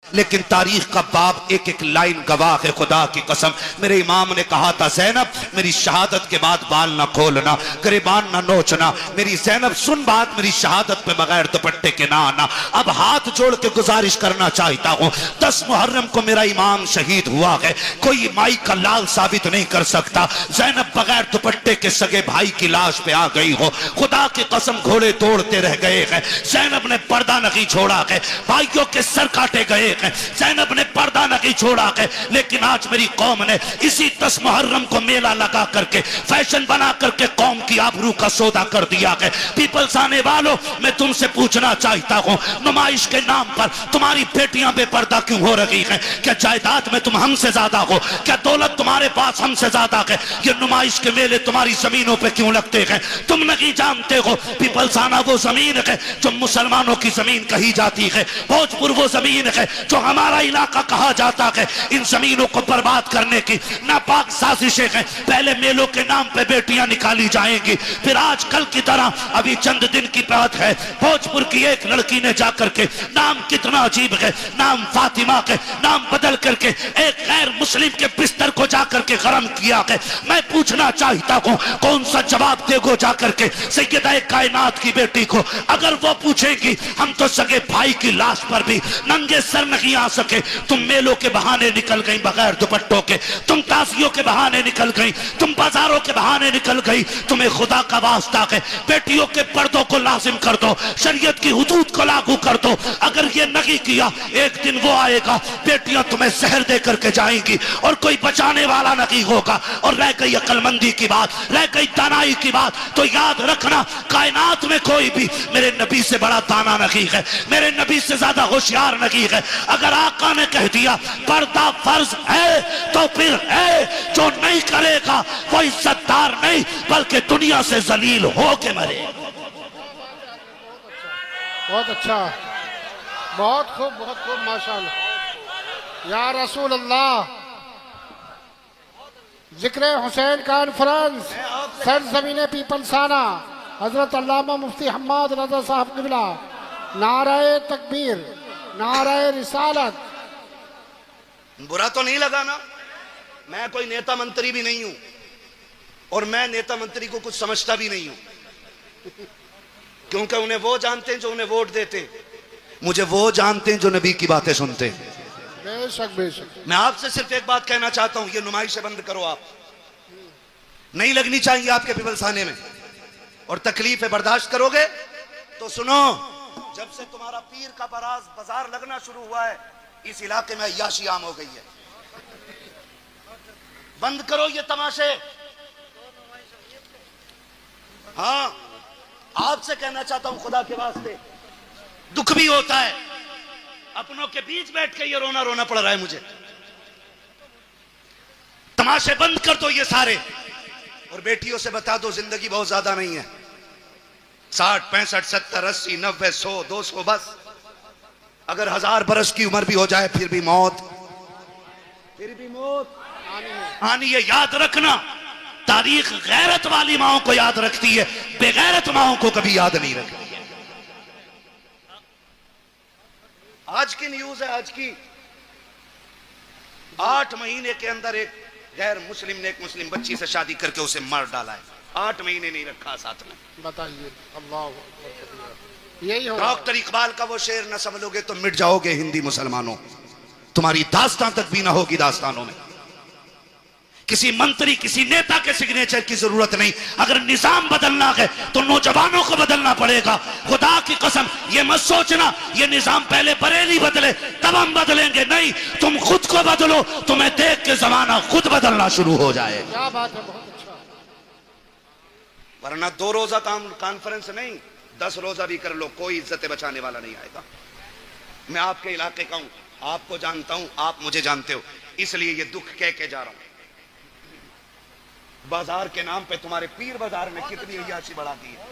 लेकिन तारीख का बाब एक एक लाइन गवाह है। खुदा की कसम, मेरे इमाम ने कहा था, ज़ैनब मेरी शहादत के बाद बाल ना खोलना, गिरेबान ना नोचना। मेरी ज़ैनब सुन बात, मेरी शहादत पे बगैर दुपट्टे के ना आना। अब हाथ जोड़ के गुजारिश करना चाहता हूँ, 10 मुहर्रम को मेरा इमाम शहीद हुआ है, कोई माई का लाल साबित नहीं कर सकता। ज़ैनब बगैर दुपट्टे के सगे भाई की लाश पे आ गई हो। खुदा की कसम, घोड़े तोड़ते रह गए हैं। ज़ैनब ने पर्दा नहीं छोड़ा है, भाइयों के सर काटे गए। ज़ैनब ने पर्दा नहीं छोड़ा है, लेकिन आज मेरी कौम ने इसी 10 मुहर्रम को मेला लगा करके, फैशन बना करके कौम की आबरू का सौदा कर दिया है। पीपल्स आने वालों, मैं तुमसे पूछना चाहता हूं, नुमाइश के नाम पर तुम्हारी बेटियां बेपर्दा क्यों हो रही हैं? क्या जायदाद में तुम हमसे ज्यादा हो? क्या दौलत तुम्हारे पास हमसे ज्यादा है? ये नुमाइश के मेले तुम्हारी जमीनों पर क्यों लगते हैं? तुम नहीं जानते हो पीपल्स आना वो जमीन है जो मुसलमानों की जमीन कही जाती है, भोजपुर वो जमीन है जो हमारा इलाका कहा जाता है। इन जमीनों को बर्बाद करने की नापाक साजिशें हैं। पहले मेलों के नाम पे बेटियां निकाली जाएंगी, फिर आज कल की तरह, अभी चंद दिन की बात है, भोजपुर की एक लड़की ने जाकर के, नाम कितना अजीब है, नाम फातिमा के, नाम बदल करके एक गैर मुस्लिम के बिस्तर को जाकर के गरम किया है। मैं पूछना चाहता हूं, कौन सा जवाब देगो जाकर के सैयदा कायनात की बेटी को? अगर वो पूछेगी, हम तो सगे भाई की लाश पर भी नंगे सर नहीं आ सके, तुम मेलों के बहाने निकल गई बगैर दुपट्टों के, तुम ताजियों के बहाने निकल गई, तुम बाजारों के बहाने निकल गई। तुम्हें खुदा का वास्ता है, बेटियों के पर्दों को लाजिम कर दो, शरीयत की हुदूद को लागू कर दो। अगर ये नहीं किया, एक दिन वो आएगा, बेटियां तुम्हें जहर दे करके जाएंगी और कोई बचाने वाला नहीं होगा। और रह गई अक्लमंदी की बात, रह गई दानाई की बात, तो याद रखना, कायनात में कोई भी मेरे नबी से बड़ा दाना नहीं है, मेरे नबी से ज्यादा होशियार नहीं है। अगर आका ने कह दिया पर्दा फर्ज है, तो फिर है, जो नहीं करेगा वो इज्जतदार नहीं बल्कि दुनिया से जलील हो के मरे। बहुत अच्छा, बहुत खूब माशाअल्लाह। या रसूल अल्लाह, जिक्र हुसैन कॉन्फ्रेंस सरजमीन पीपलसाना, हजरत अल्लामा मुफ्ती हम्माद रज़ा साहब क़िबला, नाराए तकबीर, नाराए रिसालत। बुरा तो नहीं लगा ना? मैं कोई नेता मंत्री भी नहीं हूं और मैं नेता मंत्री को कुछ समझता भी नहीं हूं, क्योंकि उन्हें वो जानते हैं जो उन्हें वोट देते हैं, मुझे वो जानते हैं जो नबी की बातें सुनते हैं। बेशक बेशक। मैं आपसे सिर्फ एक बात कहना चाहता हूं, ये नुमाइशें बंद करो। आप नहीं लगनी चाहिए आपके पीपलसाने में, और तकलीफें बर्दाश्त करोगे तो सुनो, जब से तुम्हारा पीर का बाजार लगना शुरू हुआ है, इस इलाके में अय्याशी आम हो गई है। बंद करो ये तमाशे। हाँ, आपसे कहना चाहता हूं, खुदा के वास्ते, दुख भी होता है, अपनों के बीच बैठ के ये रोना रोना पड़ रहा है मुझे। तमाशे बंद कर दो ये सारे, और बेटियों से बता दो जिंदगी बहुत ज्यादा नहीं है, 60 65 70 80 90 100 200, बस। अगर 1000 बरस की उम्र भी हो जाए फिर भी मौत आनी है। याद रखना, तारीख गैरत वाली माओं को याद रखती है, बेगैरत माओं को कभी याद नहीं रखती। आज की न्यूज है, आज की, 8 महीने के अंदर एक गैर मुस्लिम ने एक मुस्लिम बच्ची से शादी करके उसे मार डाला है। 8 महीने नहीं रखा साथ में। बताइए, अल्लाह, यही हो। डॉक्टर इकबाल का वो शेर न समझोगे तो मिट जाओगे हिंदी मुसलमानों, तुम्हारी दास्तान तक भी ना होगी दास्तानों में। किसी मंत्री, किसी नेता के सिग्नेचर की जरूरत नहीं। अगर निजाम बदलना है तो नौजवानों को बदलना पड़ेगा। खुदा की कसम, ये मत सोचना ये निजाम पहले बरेली बदले तब हम बदलेंगे, नहीं, तुम खुद को बदलो, तुम्हें देख के जमाना खुद बदलना शुरू हो जाए। क्या बात है, बहुत अच्छा। वरना 2 रोजा कॉन्फ्रेंस नहीं, 10 रोजा भी कर लो, कोई इज्जत बचाने वाला नहीं आएगा। मैं आपके इलाके का हूं, आपको जानता हूं, आप मुझे जानते हो, इसलिए ये दुख कह के जा रहा हूं। बाजार के नाम पे तुम्हारे पीर बाजार ने कितनी अय्याशी बढ़ा दी है।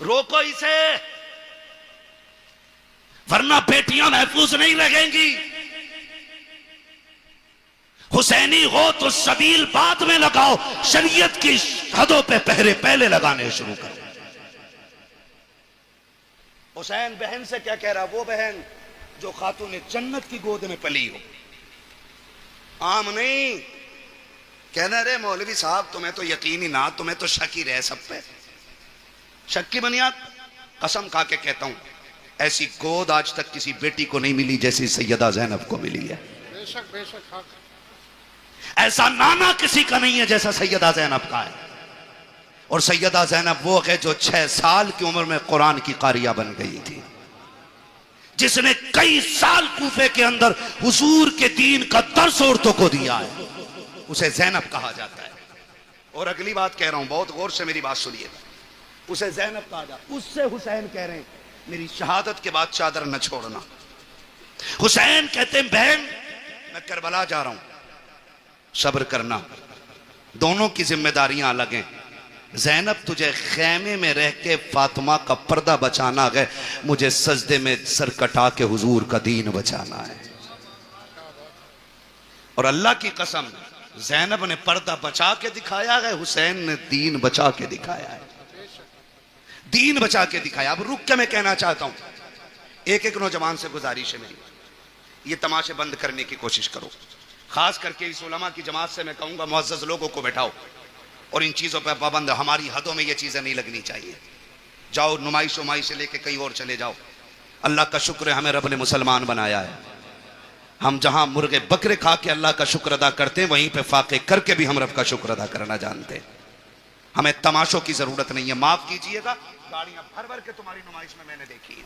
रोको इसे, वरना बेटियां महफूज नहीं रहेंगी। हुसैनी हो तो सबील बाद में लगाओ, शरीयत की हदों पे पहरे पहले लगाने शुरू करो। हुसैन बहन से क्या कह रहा, वो बहन जो खातून जन्नत की गोद में पली हो। आम नहीं कहना रे मौलवी साहब तुम्हें तो यकीन ही ना, तुम्हें तो शक ही रहे सब पे। शक की बुनियाद कसम खा के कहता हूं ऐसी गोद आज तक किसी बेटी को नहीं मिली जैसी सैयदा ज़ैनब को मिली है। बेशक बेशक हक। ऐसा नाना किसी का नहीं है जैसा सैयदा ज़ैनब का है। और सैयदा ज़ैनब वो है जो 6 साल की उम्र में कुरान की कारिया बन गई थी, जिसने कई साल कूफे के अंदर हुजूर के दीन का दर्स औरतों को दिया है, उसे ज़ैनब कहा जाता है। और अगली बात कह रहा हूं, बहुत गौर से मेरी बात सुनिएगा, उसे ज़ैनब कहा जाता। उससे हुसैन कह रहे हैं मेरी शहादत के बाद चादर न छोड़ना। हुसैन कहते हैं बहन मैं करबला जा रहा हूं, सब्र करना, दोनों की जिम्मेदारियां अलग हैं। ज़ैनब तुझे खेमे में रह के फातिमा का पर्दा बचाना है, मुझे सजदे में सर कटा के हुजूर का दीन बचाना है। और अल्लाह की कसम ज़ैनब ने पर्दा बचा के दिखाया है, हुसैन ने दीन बचा के दिखाया है, दीन बचा के दिखाया। अब रुक के मैं कहना चाहता हूं, एक एक नौजवान से गुजारिश है मेरी, ये तमाशे बंद करने की कोशिश करो। खास करके इस उलमा की जमात से मैं कहूंगा मुअज़्ज़ज़ लोगों को बैठाओ और इन चीज़ों पर पाबंद, हमारी हदों में ये चीज़ें नहीं लगनी चाहिए। जाओ नुमाइश उमाइश से लेके कहीं और चले जाओ। अल्लाह का शुक्र है हमें रब ने मुसलमान बनाया है। हम जहां मुर्गे बकरे खा के अल्लाह का शुक्र अदा करते हैं, वहीं पे फाके करके भी हम रब का शुक्र अदा करना जानते हैं। हमें तमाशों की जरूरत नहीं है। माफ कीजिएगा, गाड़ियां भर भर के तुम्हारी नुमाइश में मैंने देखी है।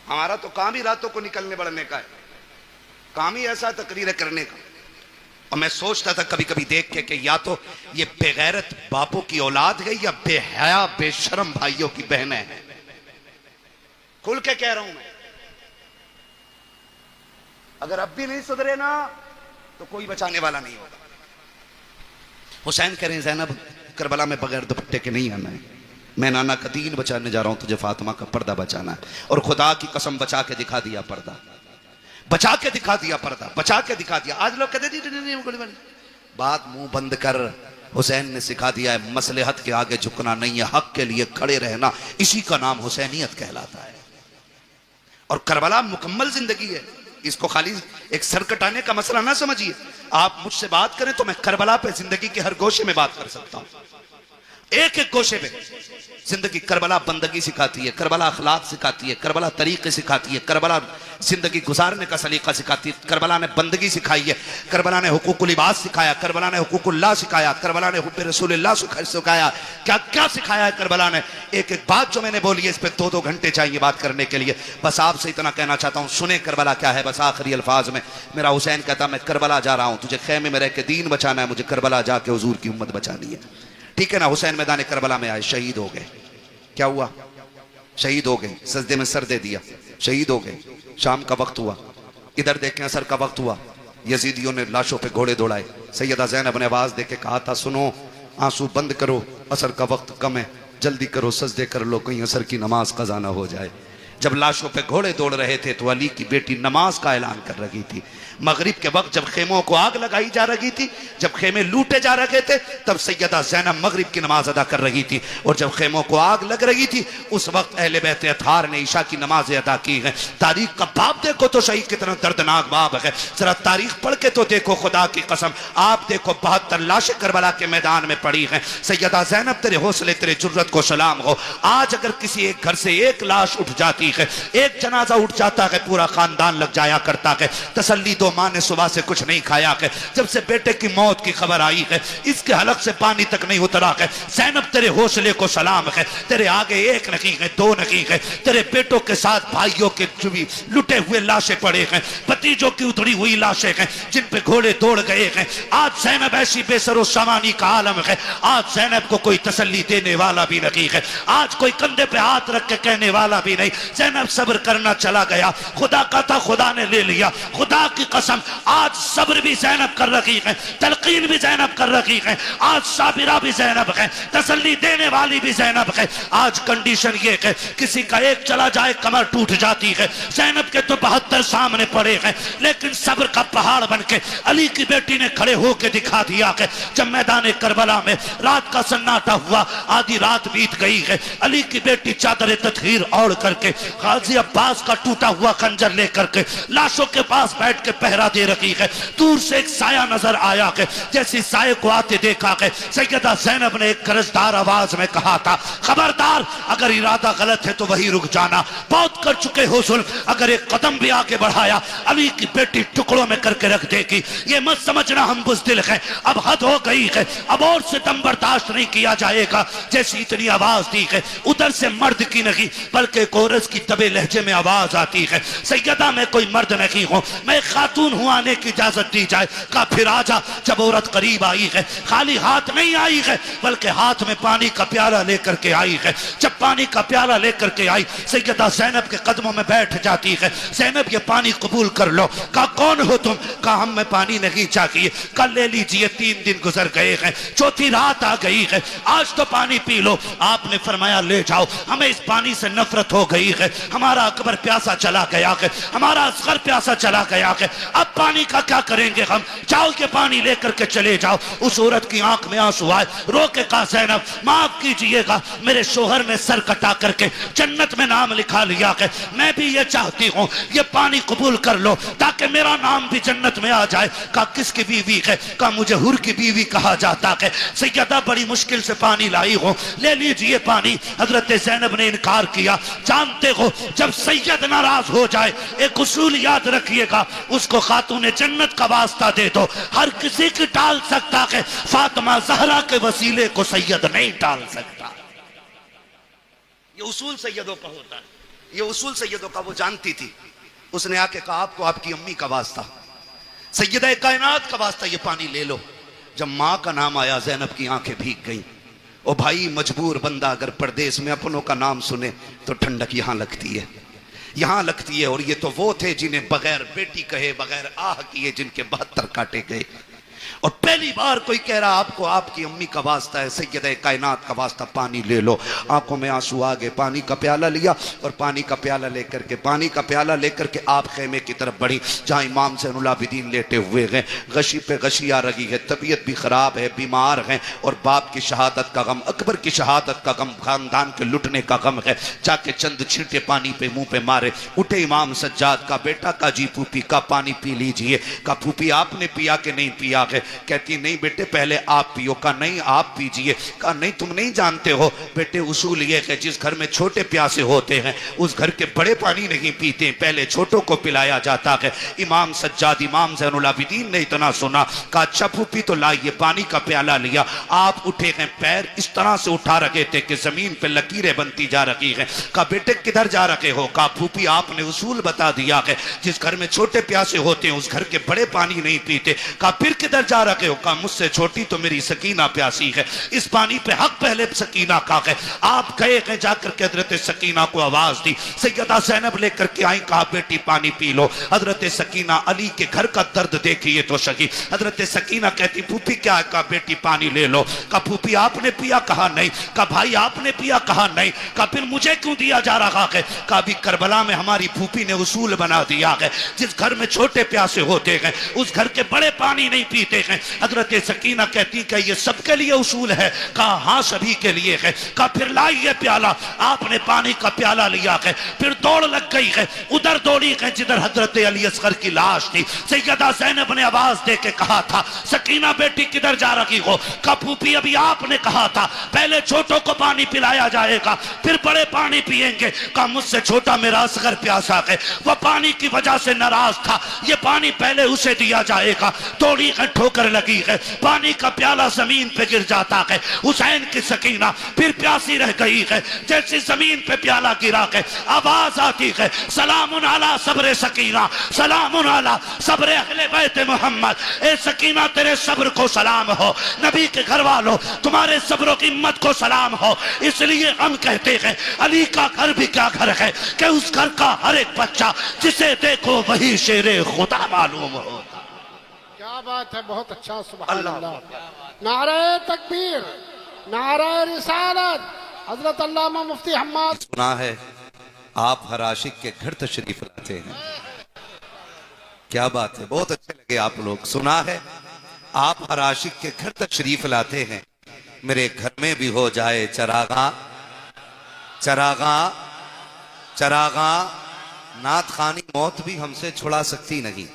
हमारा तो काम ही रातों को निकलने बढ़ने का है, काम ही ऐसा तकरीर करने का। और मैं सोचता था कभी कभी देख के कि या तो ये बेगैरत बापों की औलाद है या बेहया बेशरम भाइयों की बहनें हैं। खुल के कह रहा हूं मैं, अगर अब भी नहीं सुधरे ना तो कोई बचाने वाला नहीं होगा। हुसैन कह रहे हैं ज़ैनब करबला में बगैर दुपट्टे के नहीं आना है, मैं नाना का दीन बचाने जा रहा हूं, तुझे फातिमा का पर्दा बचाना है। और खुदा की कसम बचा के दिखा दिया पर्दा, बचा के दिखा दिया पर्दा, बचा के दिखा दिया। आज लोग कहते नहीं, बात मुंह बंद कर। हुसैन ने सिखा दिया है मसलहत के आगे झुकना नहीं है, हक के लिए खड़े रहना, इसी का नाम हुसैनियत कहलाता है। और करबला मुकम्मल जिंदगी है, इसको खाली एक सर कटाने का मसला ना समझिए। आप मुझसे बात करें तो मैं करबला पे जिंदगी के हर गोशे में बात कर सकता हूं, एक एक गोशे पे जिंदगी। करबला बंदगी सिखाती है, करबला अखलाक सिखाती है, करबला तरीके सिखाती है, करबला जिंदगी गुजारने का सलीका सिखाती है। करबला ने बंदगी सिखाई है, करबला ने हुकूकुल इबाद सिखाया, करबला ने हुकूकुल्लाह सिखाया, करबला ने हुब्बे रसूलुल्लाह सिखाया। क्या क्या सिखाया है करबला ने। एक एक बात जो मैंने बोली है इस पर 2-2 घंटे चाहिए बात करने के लिए। बस आपसे इतना कहना चाहता हूँ, सुने करबला क्या है बस आखिरी अल्फाज में। मेरा हुसैन कहता मैं करबला जा रहा हूँ, तुझे खेमे में रह के दीन बचाना है, मुझे करबला जाके हुजूर की उम्मत बचानी है। ठीक है ना। हुसैन मैदान करबला में आए, शहीद हो गए। क्या हुआ? शहीद हो गए, सजदे में सर दे दिया, शहीद हो गए। शाम का वक्त हुआ, इधर देखें असर का वक्त हुआ, यजीदियों ने लाशों पे घोड़े दौड़ाए। सैयदा ज़ैनब ने आवाज दे के कहा था सुनो, आंसू बंद करो, असर का वक्त कम है, जल्दी करो, सजदे कर लो, कहीं असर की नमाज कज़ा ना हो जाए। जब लाशों पे घोड़े दौड़ रहे थे तो अली की बेटी नमाज का ऐलान कर रही थी। मगरिब के वक्त जब खेमों को आग लगाई जा रही थी, जब खेमे लूटे जा रहे थे, तब सैयदा ज़ैनब मगरिब की नमाज अदा कर रही थी। और जब खेमों को आग लग रही थी उस वक्त अहले बैत अतहार ने ईशा की नमाज अदा की है। तारीख का बाप देखो तो सही कितना दर्दनाक बाप है, जरा तारीख पढ़ के तो देखो। खुदा की कसम आप देखो 72 लाशें करबला के मैदान में पड़ी हैं। सैयदा ज़ैनब तेरे हौसले तेरे जुर्रत को सलाम हो। आज अगर किसी एक घर से एक लाश उठ जाती है, एक जनाजा उठ जाता है, पूरा खानदान लग जाया करता है। तसल्ली दो, माँ ने सुबह से कुछ नहीं खाया है, जब से बेटे की मौत की खबर आई है इसके हलक से पानी तक नहीं उतरा है। ज़ैनब तेरे हौसले को सलाम है, तेरे आगे एक नहीं है, 2 नहीं है, तेरे बेटों के साथ भाइयों के लुटे हुए लाशें पड़े हैं, भतीजों की उधड़ी हुई लाशें हैं जिन पे घोड़े दौड़ गए हैं। आज ज़ैनब ऐसी बेसरो सामानी का आलम है, आज ज़ैनब को कोई तसल्ली देने वाला भी नहीं है, आज कोई कंधे पे हाथ रख के कहने वाला भी नहीं। ज़ैनब सब्र करना चला गया, खुदा का था खुदा ने ले लिया। खुदा की कसम आज सब्र भी ज़ैनब कर रही है, तलकीन भी ज़ैनब कर रही है, आज साबिरा भी ज़ैनब है, तसल्ली देने वाली भी ज़ैनब है। आज कंडीशन ये है किसी का एक चला जाए कमर टूट जाती है, ज़ैनब के तो 72 सामने पड़े हैं, लेकिन सब्र का पहाड़ बन के अली की बेटी ने खड़े होकर दिखा दिया है। जब मैदान करबला में रात का सन्नाटा हुआ, आधी रात बीत गई है, अली की बेटी चादर तत्हीर ओढ़ करके गाजी अब्बास का टूटा हुआ खंजर लेकर के लाशों के पास बैठ के पहरा दे रही है। दूर से एक साया नजर आया है, जैसे साये को आते देखा है, सैयदा ज़ैनब ने एक गरजदार आवाज में कहा था, खबरदार, अगर इरादा गलत है तो वही रुक जाना, बहुत कर चुके हो जुल्म, अगर एक कदम भी आगे बढ़ाया अली की बेटी टुकड़ों में करके रख देगी। ये मत समझना हम बुज़दिल हैं, अब हद हो गई है, अब और सितम बर्दाश्त नहीं किया जाएगा। जैसी इतनी आवाज दी है, उधर से मर्द की नहीं बल्कि एक औरत की तबे लहजे में आवाज आती है, सैयदा मैं कोई मर्द नहीं हूं, मैं खातून हूं, आने की इजाजत दी जाए। कहा फिर आजा। जब औरत करीब आई है, खाली हाथ नहीं आई है बल्कि हाथ में पानी का प्याला लेकर के आई है। जब पानी का प्याला लेकर के आई, सैयदा ज़ैनब के कदमों में बैठ जाती है। ज़ैनब ये पानी कबूल कर लो। कहा कौन हो तुम? कहा हम में पानी नहीं चाहिए, कल ले लीजिए, 3 दिन गुजर गए हैं, चौथी रात आ गई है, आज तो पानी पी लो। आपने फरमाया ले जाओ, हमें इस पानी से नफरत हो गई है, हमारा अकबर प्यासा चला गया है, हमारा असगर प्यासा चला गया है, अब पानी का क्या करेंगे हम, जाओ के पानी लेकर के चले जाओ। उस औरत की आंख में आंसू आए, रो के कहा ज़ैनब माफ कीजिएगा, मेरे शोहर ने सर कटा करके जन्नत में नाम लिखा लिया है, मैं भी ये चाहती हूँ ये पानी कबूल कर लो ताकि मेरा नाम भी जन्नत में आ जाए। कहा किसकी बीवी है? कहा मुझे हुर की बीवी कहा जाता है। सैयदा बड़ी मुश्किल से पानी लाई हो, ले लीजिए पानी। हजरत ज़ैनब ने इनकार किया। जानते हो जब सैयद नाराज हो जाए, एक उसूल याद रखिएगा, उसको खातून जन्नत का वास्ता दे दो, हर किसी की टाल सकता है, फातिमा ज़हरा के वसीले को सैयद नहीं टाल सकता। ये उसूल सैयदों का होता है, ये उसूल सैयदों का वो जानती थी। उसने आके कहा आपको आपकी अम्मी का वास्ता, सैयदा कायनात का वास्ता, ये पानी ले लो। जब माँ का नाम आया, ज़ैनब की आंखें भीग गईं। ओ भाई, मजबूर बंदा अगर परदेश में अपनों का नाम सुने तो ठंडक यहां लगती है, यहां लगती है। और ये तो वो थे जिन्हें बगैर बेटी कहे, बगैर आह किए, जिनके 72 काटे गए। और पहली बार कोई कह रहा आपको आपकी अम्मी का वास्ता है, सैयदा कायनात का वास्ता, पानी ले लो। आंखों में आंसू आ गए, पानी का प्याला लिया और पानी का प्याला लेकर के आप खेमे की तरफ बढ़ी जहां इमाम ज़ैनुल आबिदीन लेटे हुए हैं। गशी पे गशी आ रही है, तबीयत भी खराब है, बीमार हैं और बाप की शहादत का गम, अकबर की शहादत का गम, खानदान के लुटने का गम है। जाके चंद छींटे पानी पे मुंह पे मारे। उठे इमाम सज्जाद का बेटा, का जी फूफी का पानी पी लीजिए। का फूफी आपने पिया कि नहीं पिया है? कहती नहीं बेटे पहले आप पियो। का नहीं आप पीजिए। कहा नहीं तुम नहीं जानते हो बेटे, उसूल ये है जिस घर में छोटे प्यासे होते हैं उस घर के बड़े पानी नहीं पीते, पहले छोटों को पिलाया जाता है। इमाम सज्जाद, इमाम ज़ैनुल आबिदीन ने इतना सुना, कहा अच्छा फूफी तो लाइए। पानी का प्याला लिया। आप उठे हैं, पैर इस तरह से उठा रखे थे कि जमीन पे लकीरें बनती जा रही हैं। कहा बेटे किधर जा रखे हो? कहा फूफी आपने उसूल बता दिया है, जिस घर में छोटे प्यासे होते हैं उस घर के बड़े पानी नहीं पीते। कहा फिर किधर जा रखे हो? कहा मुझसे छोटी तो मेरी सकीना प्यासी है, इस पानी पे हक पहले सकीना का है। आप गए हैं, जाकर के हजरत सकीना को आवाज दी। सैयदा ज़ैनब लेकर के आई, कहा बेटी पानी पी लो। हजरत सकीना, अली के घर का दर्द देखिए तो सही। हजरत सकीना कहती फूफी क्या है? कहा बेटी पानी ले लो। कहा फूफी आपने पिया? कहा नहीं। कहा भाई आपने पिया? कहा नहीं। कहा फिर मुझे क्यों दिया जा रहा है? कहा अभी करबला में हमारी फूफी ने उसूल बना दिया है, जिस घर में छोटे प्यासे होते हैं उस घर के बड़े पानी नहीं पीते हैं। हजरत सकीना कहती कि ये सबके लिए उसूल है? कहा हाँ सभी के लिए है। कहा फिर लाइए प्याला। आपने पानी का प्याला लिया है, फिर दौड़ लग गई है, उधर दौड़ी है जिधर हजरत अली असगर की लाश थी। सैयदा ज़ैनब ने आवाज दे के कहा था सकीना बेटी किधर जा रही हो? कहा फूफी अभी आपने कहा था पहले छोटों को पानी पिलाया जाएगा फिर बड़े पानी पिएंगे। कहा मुझसे छोटा मेरा असगर प्यासा है, वह पानी की वजह से नाराज था, ये पानी पहले उसे दिया जाएगा। दौड़ी है, ठोकर लगी है, पानी का प्याला जमीन पे गिर जाता है। हुसैन की सकीना फिर प्यासी रह गई है। जैसे जमीन पे प्याला गिरा है आवाज आती है सलामुन अला सब्र सकीना, सलामुन अला सब्र अहले बैत मोहम्मद। ए सकीना तेरे सब्र को सलाम हो, नबी के घर वालों तुम्हारे सब्र की हिम्मत को सलाम हो। इसलिए हम कहते हैं अली का घर भी क्या घर है कि उस घर का हर एक बच्चा जिसे देखो वही शेरे खुदा मालूम हो। क्या बात है, बहुत अच्छा, सुभान अल्लाह। नारे तकबीर, नारे रिसालत। हजरत अल्लामा मुफ्ती हम्माद। सुना है आप हर आशिक के घर तशरीफ लाते हैं, क्या बात है, बहुत अच्छे लगे आप लोग। सुना है आप हर आशिक के घर तशरीफ लाते हैं, मेरे घर में भी हो जाए चरागा, चरागा चरागा नात खानी मौत भी हमसे छुड़ा सकती नहीं,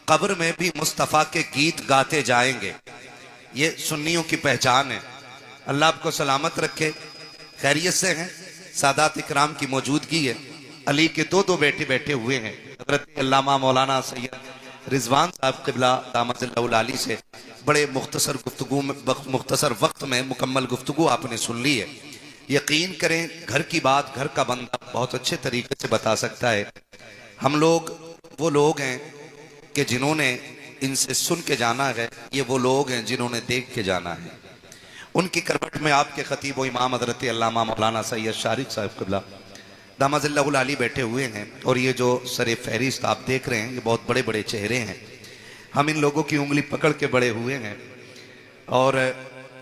कब्र में भी मुस्तफ़ा के गीत गाते जाएंगे। ये सुन्नियों की पहचान है। अल्लाह आपको सलामत रखे, खैरियत से हैं। सादात इकराम की मौजूदगी है। अली के दो बेटे बैठे हुए हैं। हज़रत अल्लामा मौलाना सैयद रिजवान साहब क़िबला दामतुल्लाह अली से बड़े मुख्तसर वक्त में मुकम्मल गुफ्तगू आपने सुन ली है। यकीन करें, घर की बात घर का बंदा बहुत अच्छे तरीके से बता सकता है। हम लोग वो लोग हैं कि जिन्होंने इनसे सुन के जाना है, ये वो लोग हैं जिन्होंने देख के जाना है। उनकी करवट में आपके खतीब व इमाम हज़रत अल्लामा मौलाना सैयद शारिक साहब क़िबला दामतुल्लाह अली बैठे हुए हैं। और ये जो सरे फहरिस्त आप देख रहे हैं, ये बहुत बड़े बड़े चेहरे हैं। हम इन लोगों की उंगली पकड़ के बड़े हुए हैं और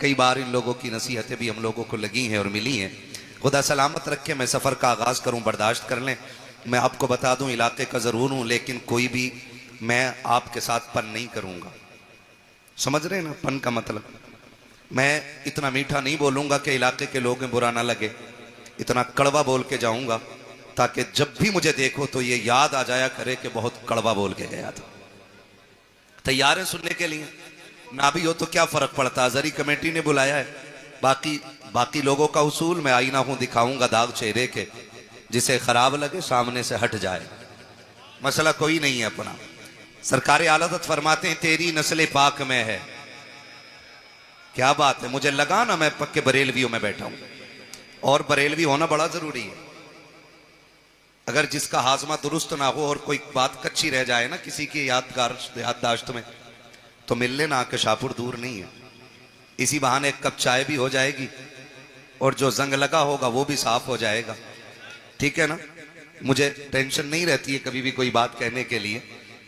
कई बार इन लोगों की नसीहतें भी हम लोगों को लगी हैं और मिली हैं। खुदा सलामत रखे। मैं सफ़र का आगाज़ करूं, बर्दाश्त कर लें। मैं आपको बता दूं, इलाके का ज़रूर हूं, लेकिन कोई भी मैं आपके साथ पन नहीं करूंगा। समझ रहे हैं ना पन का मतलब? मैं इतना मीठा नहीं बोलूंगा कि इलाके के लोगों बुरा ना लगे, इतना कड़वा बोल के जाऊंगा ताकि जब भी मुझे देखो तो ये याद आ जाया करे कि बहुत कड़वा बोल के गया था। तैयार हैं सुनने के लिए? ना भी हो तो क्या फर्क पड़ता, जरी कमेटी ने बुलाया है। बाकी लोगों का उसूल, मैं आईना हूं, दिखाऊंगा दाग चेहरे के, जिसे खराब लगे सामने से हट जाए। मसला कोई नहीं है अपना। सरकार आलत फरमाते हैं तेरी नस्ल पाक में है। क्या बात है, मुझे लगा ना मैं पक्के बरेलवियों में बैठा हूं, और बरेलवी होना बड़ा जरूरी है। अगर जिसका हाजमा दुरुस्त ना हो और कोई बात कच्ची रह जाए ना किसी की याददाश्त में, तो मिल लेना, आके शाहपुर दूर नहीं है। इसी बहाने एक कप चाय भी हो जाएगी और जो जंग लगा होगा वो भी साफ हो जाएगा। ठीक है ना? मुझे टेंशन नहीं रहती है कभी भी कोई बात कहने के लिए।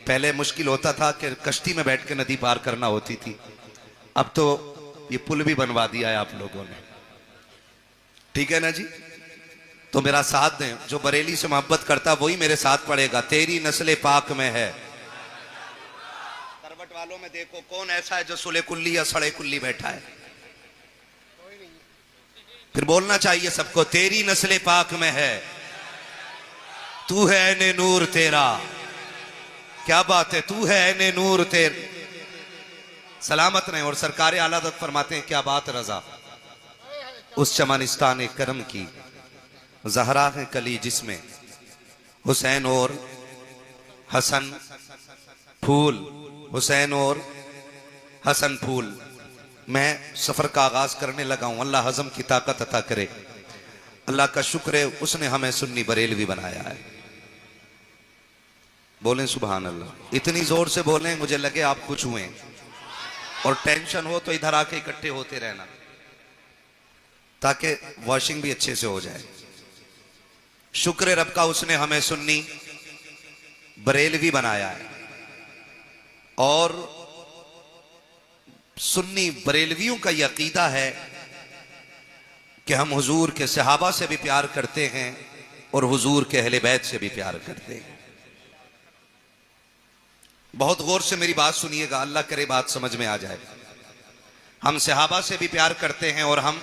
पहले मुश्किल होता था कि कश्ती में बैठ के नदी पार करना होती थी, अब तो ये पुल भी बनवा दिया है आप लोगों ने। ठीक है ना जी? तो मेरा साथ दें, जो बरेली से मोहब्बत करता वही मेरे साथ पड़ेगा। तेरी नस्ल पाक में है। करवट वालों में देखो कौन ऐसा है जो सुले कुल्ली या सड़े कुल्ली बैठा है? फिर बोलना चाहिए सबको, तेरी नस्ल पाक में है, तू है ऐने नूर तेरा। क्या बात है, तू है ऐने नूर तेरा। सलामत रहे। और सरकार आला हज़रत फरमाते हैं, क्या बात रजा उस चमनिस्तान करम की, जहरा है कली जिसमें हुसैन और हसन फूल, हुसैन और हसन फूल। मैं सफर का आगाज करने लगा हूं। अल्लाह हजम की ताकत अता करे। अल्लाह का शुक्र है उसने हमें सुन्नी बरेलवी बनाया है। बोलें सुभान अल्लाह। इतनी जोर से बोलें मुझे लगे आप कुछ हुए, और टेंशन हो तो इधर आके इकट्ठे होते रहना ताकि वॉशिंग भी अच्छे से हो जाए। शुक्र रब का उसने हमें सुन्नी बरेलवी बनाया है। और सुन्नी बरेलवियों का यह अकीदा है कि हम हुजूर के सहाबा से भी प्यार करते हैं और हुजूर के अहले बैत से भी प्यार करते हैं। बहुत गौर से मेरी बात सुनिएगा, अल्लाह करे बात समझ में आ जाए। हम सहाबा से भी प्यार करते हैं और हम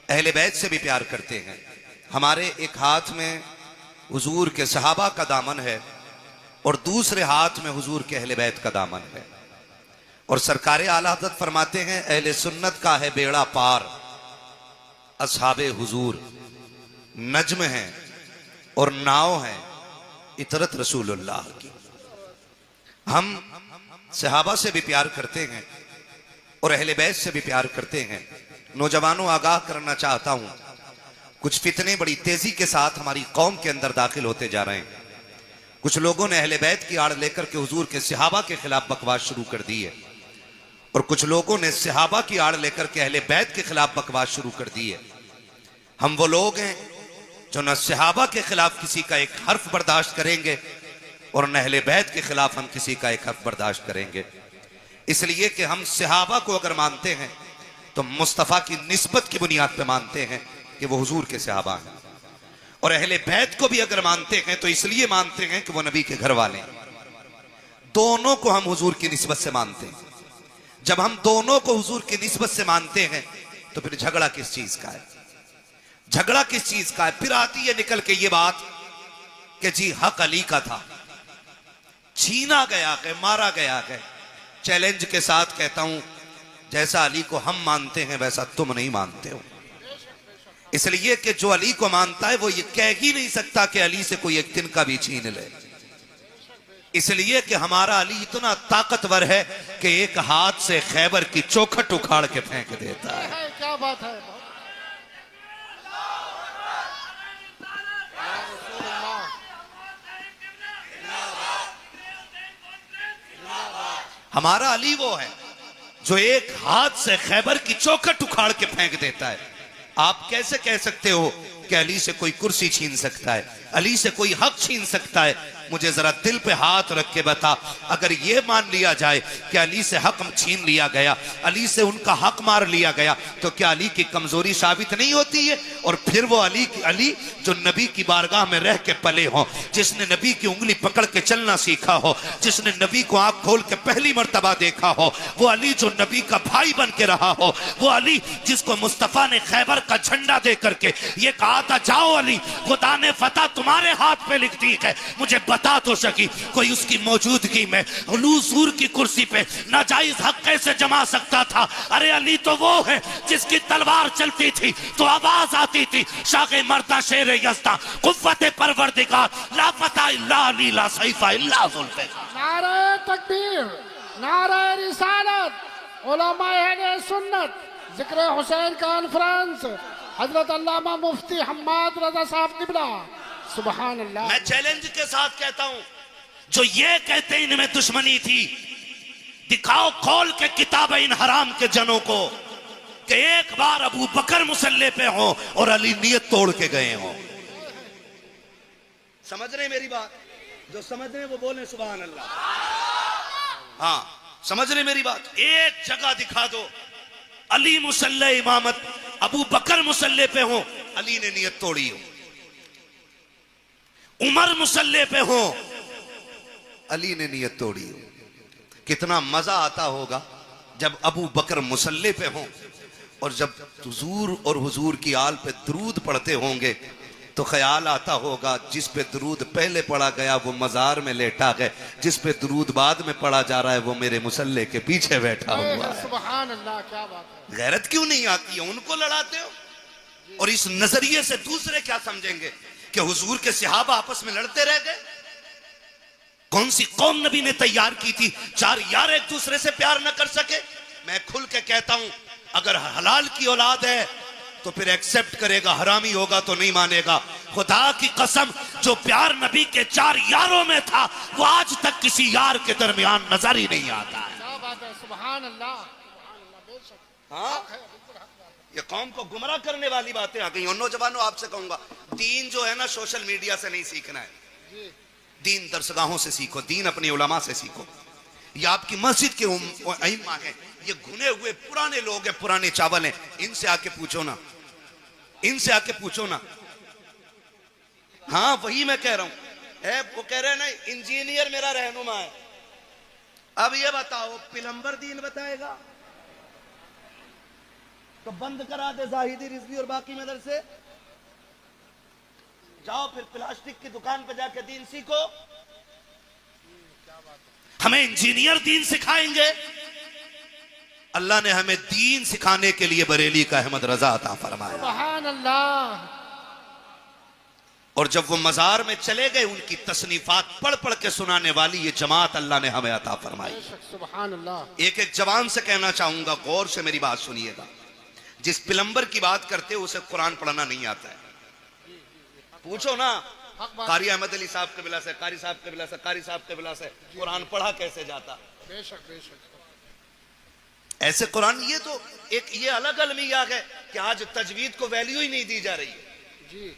अहले बैत से भी प्यार करते हैं। हमारे एक हाथ में हुजूर के सहाबा का दामन है और दूसरे हाथ में हुजूर के अहले बैत का दामन है। और सरकार आला हज़रत फरमाते हैं, अहले सुन्नत का है बेड़ा पार, असहाबे हुजूर नज्म है और नाव है इतरत रसूलुल्लाह की। हम सहाबा से भी प्यार करते हैं और अहले बैत से भी प्यार करते हैं। नौजवानों, आगाह करना चाहता हूं, कुछ फितने बड़ी तेजी के साथ हमारी कौम के अंदर दाखिल होते जा रहे हैं। कुछ लोगों ने अहले बैत की आड़ लेकर के हुजूर के सहाबा के खिलाफ बकवास शुरू कर दी है, और कुछ लोगों ने सहाबा की आड़ लेकर के अहले बैत के खिलाफ बकवास शुरू कर दी है। हम वो लोग हैं जो न सहाबा के खिलाफ किसी का एक हर्फ बर्दाश्त करेंगे और न अहले बैत के खिलाफ हम किसी का एक हर्फ बर्दाश्त करेंगे। इसलिए कि हम सहाबा को अगर मानते हैं तो मुस्तफ़ा की निस्बत की बुनियाद पर मानते हैं कि वो हुजूर के सहाबा हैं, और अहले बैत को भी अगर मानते हैं तो इसलिए मानते हैं कि वो नबी के घर वाले हैं। दोनों को हम हुजूर की निस्बत से मानते हैं। जब हम दोनों को हुजूर की निस्बत से मानते हैं तो फिर झगड़ा किस चीज का है? झगड़ा किस चीज का है? फिर आती है निकल के ये बात कि जी हक अली का था, छीना गया है, मारा है। चैलेंज के साथ कहता हूं, जैसा अली को हम मानते हैं वैसा तुम नहीं मानते हो। इसलिए कि जो अली को मानता है वो ये कह ही नहीं सकता कि अली से कोई एक दिन का भी छीन ले। इसलिए कि हमारा अली इतना ताकतवर है कि एक हाथ से खैबर की चौखट उखाड़ के फेंक देता है। क्या बात है। हमारा अली वो है जो एक हाथ से खैबर की चौखट उखाड़ के फेंक देता है। आप कैसे कह सकते हो कि अली से कोई कुर्सी छीन सकता है, अली से कोई हक छीन सकता है? मुझे जरा दिल पे हाथ रख के बता, अगर ये मान लिया जाए कि अली से हक छीन लिया गया, अली से उनका हक मार लिया गया, तो क्या अली की कमजोरी साबित नहीं होती है? और फिर वो अली जो नबी की बारगाह में रह के पले हो, जिसने नबी की उंगली पकड़ के चलना सीखा हो, जिसने नबी को आंख खोल के पहली मर्तबा देखा हो, वो अली जो नबी का भाई बन के रहा हो, वो अली जिसको मुस्तफा ने खैबर का झंडा दे करके ये कहा था, जाओ अली, खुदा ने फतह तुम्हारे हाथ पे लिख दी है। मुझे बता तो सकी कोई उसकी मौजूदगी में हुजूर की कुर्सी पे नाजायज हक कैसे जमा सकता था? अरे अली तो वो है जिसकी तलवार चलती थी तो आवाज आती थी, शागे मर्दा शेर यज़्दा कुव्वत परवरदिगार ला फता इल्ला अली ला सैफा इल्ला जुल्फ़िकार। नारे तकबीर, नारे रिसालत, उलमाए अहले सुन्नत, जिक्र हुसैन कॉन्फ्रेंस, हजरत अल्लामा मुफ्ती हम्माद रजा साहब किबला, सुभान अल्लाह। मैं चैलेंज के साथ कहता हूं, जो ये कहते हैं इनमें दुश्मनी थी, दिखाओ खोल के किताब इन हराम के जनों को कि एक बार अबू बकर मुसल्ले पे हो और अली नियत तोड़ के गए हो। समझ रहे मेरी बात? जो समझ रहे वो बोले सुभान अल्लाह। हाँ, समझ रहे मेरी बात? एक जगह दिखा दो अली मुसल्ले इमामत, अबू बकर मुसल्ले पे हो, अली ने नियत तोड़ी हो। उमर मुसल्ले पे हो, अली ने नियत तोड़ी हो। कितना मजा आता होगा जब अबू बकर मुसल्ले पे हो और जब हुजूर और हुजूर की आल पे दरूद पढ़ते होंगे तो ख्याल आता होगा जिस पे दरूद पहले पढ़ा गया वो मजार में लेटा है, जिस पे दरूद बाद में पढ़ा जा रहा है वो मेरे मुसल्ले के पीछे बैठा हुआ है। सुभान अल्लाह, क्या बात है। गैरत क्यों नहीं आती है? उनको लड़ाते हो। और इस नजरिए से दूसरे क्या समझेंगे कि हुजूर के सहाबा आपस में लड़ते रह गए? कौन सी कौम नबी ने तैयार की थी चार यार एक दूसरे से प्यार न कर सके? मैं खुल के कहता हूं, अगर हलाल की औलाद है तो फिर एक्सेप्ट करेगा, हरामी होगा तो नहीं मानेगा। खुदा की कसम, जो प्यार नबी के चार यारों में था वो आज तक किसी यार के दरमियान नजर ही नहीं आता है। क्या बात है, सुभान अल्लाह। हाँ, ये कौम को गुमराह करने वाली बातें आ गई। और नौजवानों, आपसे कहूंगा, दीन जो है ना सोशल मीडिया से नहीं सीखना है, दीन दरसगाहों से सीखो, दीन अपनी उलमा से सीखो। ये आपकी मस्जिद के अइम्मा हैं, ये घुने हुए पुराने लोग हैं, पुराने चावल हैं, इनसे आके पूछो ना, इनसे आके पूछो ना। हाँ, वही मैं कह रहा हूं। वो कह रहे हैं ना इंजीनियर मेरा रहनुमा है। अब ये बताओ, पिलंबर दीन बताएगा तो बंद करा दे जाहिदी रिजवी और बाकी मदरसे, जाओ फिर प्लास्टिक की दुकान पे जाके दीन सीखो। हमें इंजीनियर दीन सिखाएंगे? अल्लाह ने हमें दीन सिखाने के लिए बरेली का अहमद रजा अता फरमाया। सुभान अल्लाह। और जब वो मजार में चले गए, उनकी तसनीफात पढ़ पढ़ के सुनाने वाली ये जमात अल्लाह ने हमें अता फरमाई। सुभान अल्लाह। एक एक जवान से कहना चाहूंगा, गौर से मेरी बात सुनिएगा। जिस पिलंबर की बात करते हो उसे कुरान पढ़ना नहीं आता है, पूछो ना कारी अहमद अली साहब कबिला से, कारी साहब कबिला से, कारी साहब कबिला से, कुरान पढ़ा कैसे जाता? बेशक बेशक। ऐसे कुरान, ये तो एक ये अलग अलमिया है कि आज तजवीद को वैल्यू ही नहीं दी जा रही है जी।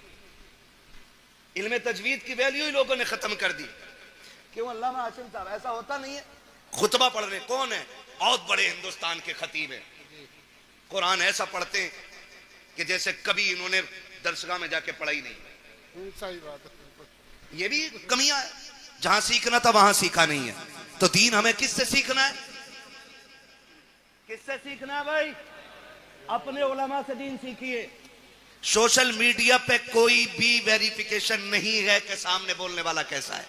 इल्म तजवीद की वैल्यू ही लोगों ने खत्म कर दी। क्यों अल्लामा हाशिम साहब? ऐसा होता नहीं है। खुतबा पढ़ रहे कौन है? बहुत बड़े हिंदुस्तान के खतीब है, कुरान ऐसा पढ़ते हैं कि जैसे कभी इन्होंने दरसगाह में जाके पढ़ा ही नहीं। सही बात है। ये भी कमियां है, जहां सीखना था वहां सीखा नहीं है। तो दीन हमें किससे सीखना है? किससे सीखना है भाई? अपने उलमा से दीन सीखिए। सोशल मीडिया पे कोई भी वेरिफिकेशन नहीं है कि सामने बोलने वाला कैसा है।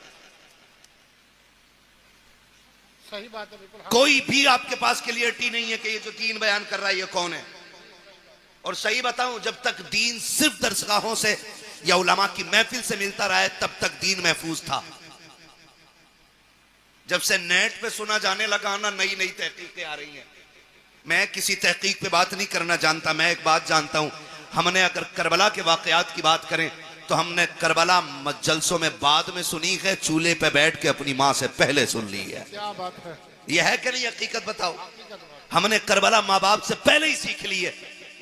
सही बात है, बिल्कुल। कोई भी आपके पास क्लियरिटी नहीं है कि ये जो दीन बयान कर रहा है ये कौन है। और सही बताऊं, जब तक दीन सिर्फ दरसगाहों से या उलमा की महफिल से मिलता रहा है तब तक दीन महफूज था। जब से नेट पे सुना जाने लगा ना, नई नई तहकीकें आ रही हैं। मैं किसी तहकीक पे बात नहीं करना जानता, मैं एक बात जानता हूं, हमने अगर करबला के वाकयात की बात करें तो हमने करबला जलसों में बाद में सुनी है, चूल्हे पे बैठ के अपनी माँ से पहले सुन ली है। क्या बात है, यह है कि नहीं? हकीकत बताओ। हमने करबला माँ बाप से पहले ही सीख ली है,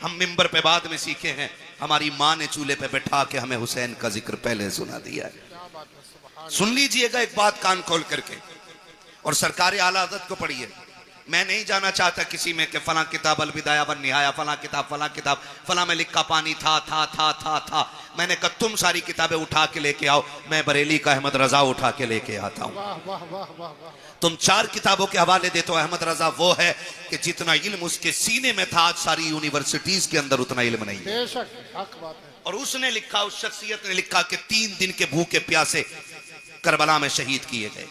हम मिंबर पे बाद में सीखे हैं। हमारी माँ ने चूल्हे पे बैठा के हमें हुसैन का जिक्र पहले सुना दिया है। क्या बात है, सुभान। सुन लीजिएगा एक बात कान खोल करके, और सरकारी आला हज़रत को पढ़िए। मैं नहीं जाना चाहता किसी में कि फला किताब अलविदाया वन निहाया, फला किताब फला में लिखा पानी था। मैंने कहा तुम सारी किताबें उठा के लेके आओ, मैं बरेली का अहमद रजा उठा के लेके आता हूँ। वाह वाह वाह वाह वाह। तुम 4 किताबों के हवाले देते हो। अहमद रजा वो है कि जितना इल्म उसके सीने में था, आज सारी यूनिवर्सिटीज के अंदर उतना इल्म नहीं है। बेशक हक बात है। और उसने लिखा, उस शख्सियत ने लिखा कि 3 दिन के भूखे प्यासे करबला में शहीद किए गए।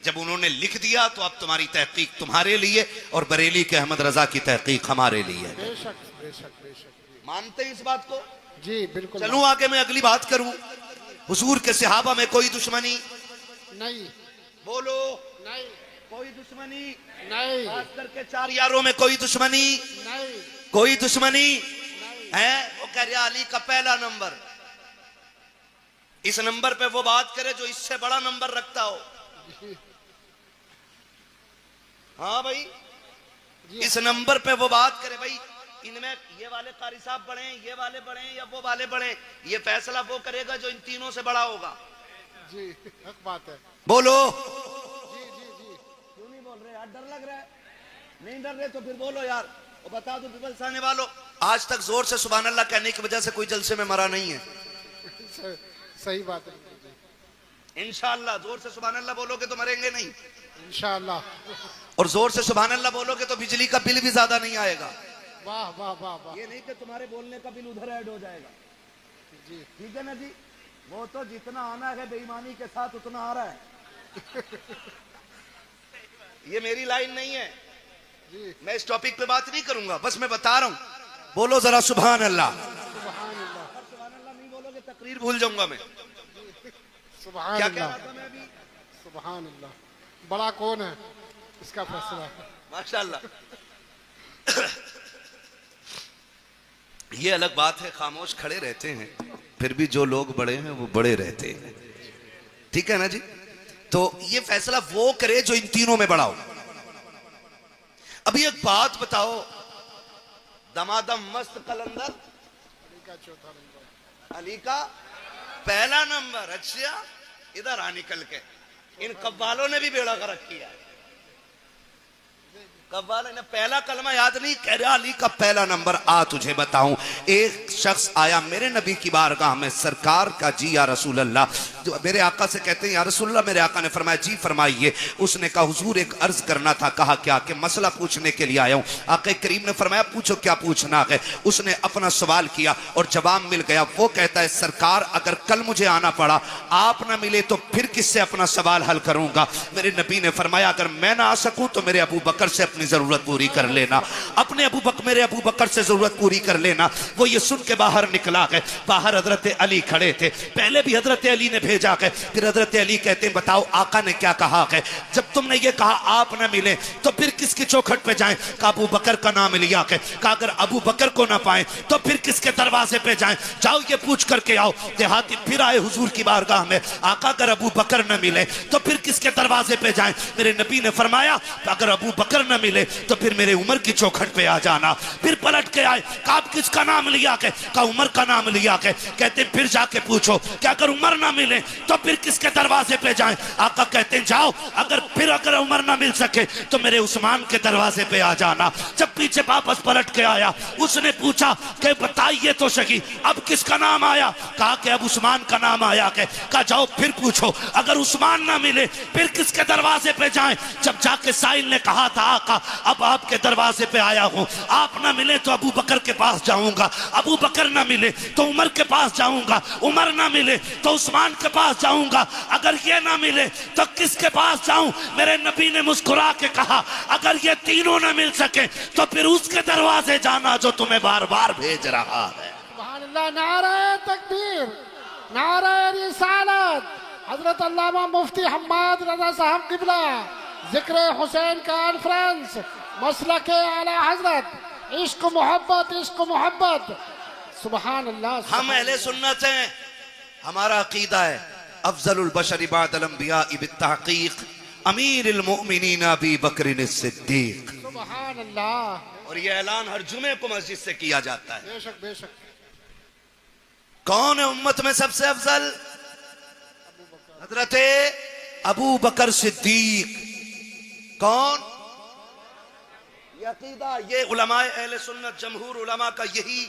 जब उन्होंने लिख दिया तो अब तुम्हारी तहकीक तुम्हारे लिए और बरेली के अहमद रजा की तहकीक हमारे लिए। बेशक बेशक बेशक। मानते हैं इस बात को? जी बिल्कुल। चलूं आगे, मैं अगली बात करूं। हुजूर के सहाबा में कोई दुश्मनी नहीं। बोलो। नहीं। कोई दुश्मनी नहीं। खास करके 4 यारों में कोई दुश्मनी नहीं। कोई दुश्मनी है। वो कह रहा अली का पहला नंबर, इस नंबर पे वो बात करे जो इससे बड़ा नंबर रखता हो। हाँ भाई, इस नंबर पे वो बात करे, भाई इनमें ये वाले कारी साहब बढ़े, ये वाले बढ़े या वो वाले बढ़े, ये फैसला वो करेगा जो इन तीनों से बड़ा होगा। जी हक बात है। बोलो। जी जी जी। क्यों नहीं बोल रहे यार? डर लग रहा है? नहीं डर रहे तो फिर बोलो यार। वो बता दो पीपल्स आने वालों, आज तक जोर से सुभान अल्लाह कहने की वजह से कोई जलसे में मरा नहीं है। सही बात है। इंशाअल्लाह जोर से सुभान अल्लाह बोलोगे तो मरेंगे नहीं इंशाअल्लाह। और जोर से सुभान अल्लाह बोलोगे तो बिजली का बिल भी ज्यादा नहीं आएगा। वाह वाह वाह वाह। ये नहीं कि तुम्हारे बोलने का बिल उधर ऐड हो जाएगा। जी ठीक है ना जी? वो तो जितना आना है बेईमानी के साथ उतना आ रहा है। ये मेरी लाइन नहीं है जी। मैं इस टॉपिक पे बात नहीं करूंगा, बस मैं बता रहा हूं। बोलो जरा सुभान अल्लाह। सुभान अल्लाह। सुभान अल्लाह नहीं बोलोगे तकरीर भूल जाऊंगा मैं। सुभान क्या अल्लाह। कह रहा था मैं अभी? सुभान अल्लाह। बड़ा कौन है इसका फैसला। माशाअल्लाह। ये अलग बात है, खामोश खड़े रहते हैं, फिर भी जो लोग बड़े हैं वो बड़े रहते हैं। ठीक है ना जी? तो ये फैसला वो करे जो इन तीनों में बड़ा हो। अभी एक बात बताओ, दमादम मस्त कलंदर अली का चौथा नंबर। अली का पहला नंबर। अच्छा, इधर आ निकल के। इन कव्वालों ने भी बेड़ा गर्क किया। कव्वाल ने पहला कलमा याद नहीं, कह रहा अली का पहला नंबर। आ तुझे बताऊं, एक शख्स आया मेरे नबी की बारगाह में, सरकार का जी या रसूल अल्लाह, जो मेरे आका से कहते हैं या रसूल अल्लाह। मेरे आका ने फरमाया जी फरमाइए। उसने कहा हुजूर एक अर्ज करना था। कहा क्या? कि मसला पूछने के लिए आया हूं। आका करीम ने फरमाया पूछो क्या पूछना है। उसने अपना सवाल किया और जवाब मिल गया। वो कहता है सरकार अगर कल मुझे आना पड़ा, आप ना मिले तो फिर किससे अपना सवाल हल करूंगा? मेरे नबी ने फरमाया अगर मैं ना आ सकूं तो मेरे अबू बकर से अपनी जरूरत पूरी कर लेना। अपने मेरे अबू बकर से जरूरत पूरी कर लेना। वो ये सुन के बाहर निकला है। बाहर हजरत अली खड़े थे। पहले भी हजरत अली ने भेजा है, फिर हजरत अली कहते हैं बताओ आका ने क्या कहा है? जब तुमने ये कहा आप न मिले तो फिर किसकी चौखट पे जाएं? का अबू बकर का नाम लिया है। का अगर अबू बकर को ना पाए तो फिर किसके दरवाजे पे जाएं? जाओ ये पूछ करके आओ। देहाती फिर आए हुजूर की बारगाह में। आका अगर अबू बकर न मिले तो फिर किसके दरवाजे पे जाएं? मेरे नबी ने फरमाया अगर अबू बकर न मिले तो फिर मेरे उमर की चौखट पे आ जाना। फिर पलट के आए। का आप किसका नाम लिया के? का उमर का नाम लिया के। कहते फिर जाके पूछो क्या अगर उमर ना मिले तो फिर किसके दरवाजे पे जाएं? आका कहते जाओ अगर उमर ना मिल सके तो मेरे उस्मान के दरवाजे पे आ जाना। जब पीछे वापस पलट के आया। उसने पूछा कि बताइए तो सही अब किसका नाम आया? कहा कि अब उस्मान का नाम आया। कहा जाओ फिर पूछो, अगर उस्मान ना मिले फिर किसके दरवाजे पे जाएं? जब जाके साइल ने कहा था आका अब आपके दरवाजे पे आया हूं, आप ना मिले तो अबू बकर के पास जाऊंगा, अबू बकर ना मिले तो उमर के पास जाऊंगा, उमर ना मिले तो उस्मान के पास जाऊंगा, अगर ये ना मिले तो किसके पास जाऊं? मेरे नबी ने मुस्कुरा के कहा अगर ये तीनों ना मिल सके तो फिर उसके दरवाजे जाना जो तुम्हें बार बार भेज रहा है। सुभान अल्लाह, नारे तकबीर, नारे रिसालत। हजरत अल्लामा मुफ्ती हम्माद रजा साहब किबला जिक्र हुसैन कॉन्फ्रेंस मसलक आला हजरत, इश्क मोहब्बत, इश्क मोहब्बत। सुभान अल्लाह। हम अहले सुन्नत हैं, हमारा अकीदा है अफजलुल बशर बअदल अंबिया बित्तहकीक अमीरुल मोमिनीन अबी बकर सिद्दीक। सुभान अल्लाह। और यह ऐलान हर जुमे को मस्जिद से किया जाता है। बेशक बेशक। कौन है उम्मत में सबसे अफजल? हजरत अबू बकर सिद्दीक। कौन? ये अकीदा, ये उलमाए अहले सुन्नत जमहूर उलमा का यही